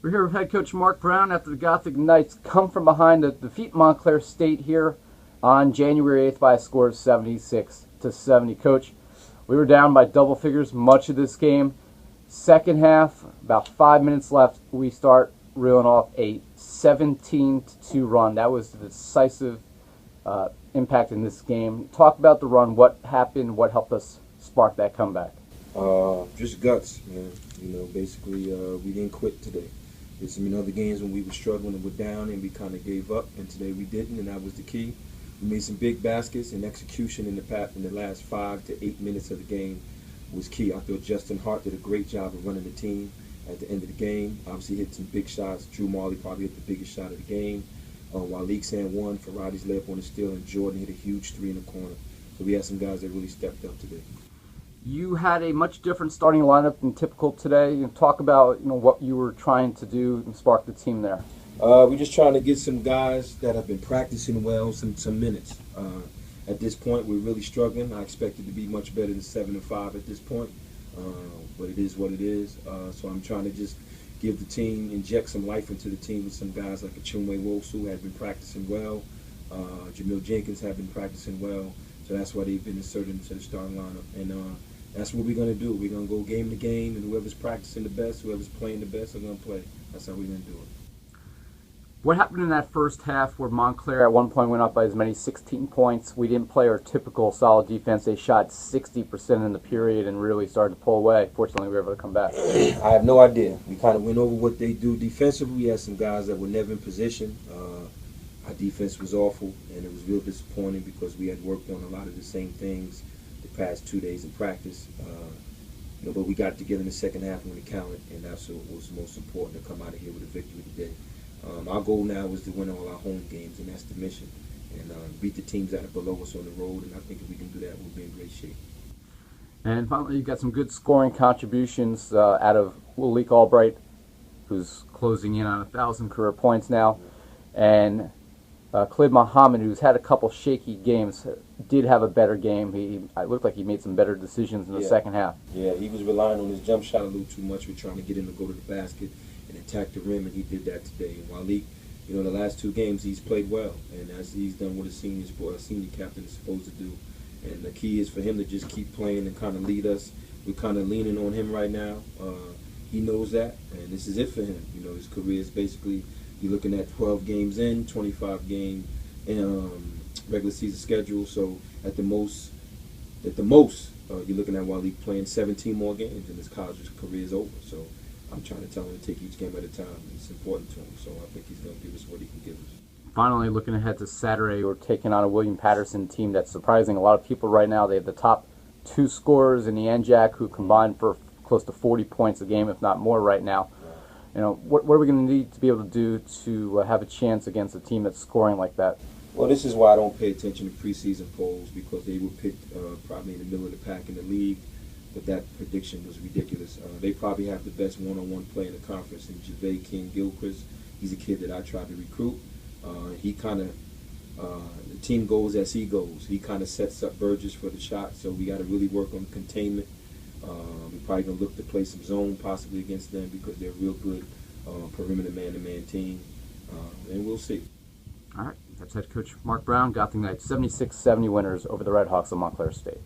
We're here with head coach Marc Brown after the Gothic Knights come from behind to defeat Montclair State here on January 8th by a score of 76-70. Coach, we were down by double figures much of this game. Second half, about 5 minutes left, we start reeling off a 17-2 run. That was the decisive impact in this game. Talk about the run. What happened? What helped us spark that comeback? Just guts, man. Basically, we didn't quit today. There's some other games when we were struggling and were down and we kind of gave up, and today we didn't, and that was the key. We made some big baskets, and execution in the last 5 to 8 minutes of the game was key. I thought Justin Hart did a great job of running the team at the end of the game. Obviously hit some big shots. Drew Marley probably hit the biggest shot of the game. While Leeks had one, Ferrati's layup on the steal, and Jordan hit a huge three in the corner. So we had some guys that really stepped up today. You had a much different starting lineup than typical today. Talk about what you were trying to do and spark the team there. We're just trying to get some guys that have been practicing well some minutes. At this point, we're really struggling. I expected to be much better than 7-5 at this point, but it is what it is. So I'm trying to just give the team, inject some life into the team with some guys like Chinwe Wosu who have been practicing well. Jamil Jenkins have been practicing well. So that's why they've been inserted into the starting lineup. And that's what we're going to do. We're going to go game to game, and whoever's practicing the best, whoever's playing the best, are going to play. That's how we're going to do it. What happened in that first half where Montclair at one point went up by as many 16 points? We didn't play our typical solid defense. They shot 60% in the period and really started to pull away. Fortunately, we were able to come back. I have no idea. We kind of went over what they do defensively. We had some guys that were never in position. Our defense was awful, and it was real disappointing because we had worked on a lot of the same things the past 2 days of practice. But we got together in the second half when we counted, and that's what was most important, to come out of here with a victory today. Our goal now is to win all our home games, and that's the mission, and beat the teams that are below us on the road, and I think if we can do that, we'll be in great shape. And finally, you got some good scoring contributions out of Malik Albright, who's closing in on 1,000 career points now, and Khalid Muhammad, who's had a couple shaky games, did have a better game. It looked like he made some better decisions in the second half. Yeah, he was relying on his jump shot a little too much. We're trying to get him to go to the basket and attack the rim, and he did that today. And Malik, the last 2 games he's played well, and as he's done what a senior captain is supposed to do. And the key is for him to just keep playing and kind of lead us. We're kind of leaning on him right now. He knows that, and this is it for him. His career is basically, you're looking at 12 games in, 25 game regular season schedule. So at the most, you're looking at Malik playing 17 more games, and his college career is over. So I'm trying to tell him to take each game at a time. It's important to him, so I think he's going to give us what he can give us. Finally, looking ahead to Saturday, we're taking on a William Patterson team that's surprising a lot of people right now. They have the top 2 scorers in the NJAC who combined for close to 40 points a game, if not more right now. What are we going to need to be able to do to have a chance against a team that's scoring like that? Well, this is why I don't pay attention to preseason polls, because they were picked probably in the middle of the pack in the league. But that prediction was ridiculous. They probably have the best one-on-one player in the conference in Javay King-Gilchrist. He's a kid that I tried to recruit. The team goes as he goes. He kind of sets up Burgess for the shot, so we got to really work on containment. We're probably going to look to play some zone possibly against them because they're a real good perimeter man-to-man team, and we'll see. All right, that's head coach Marc Brown. Gothic Knights 76-70 winners over the Red Hawks of Montclair State.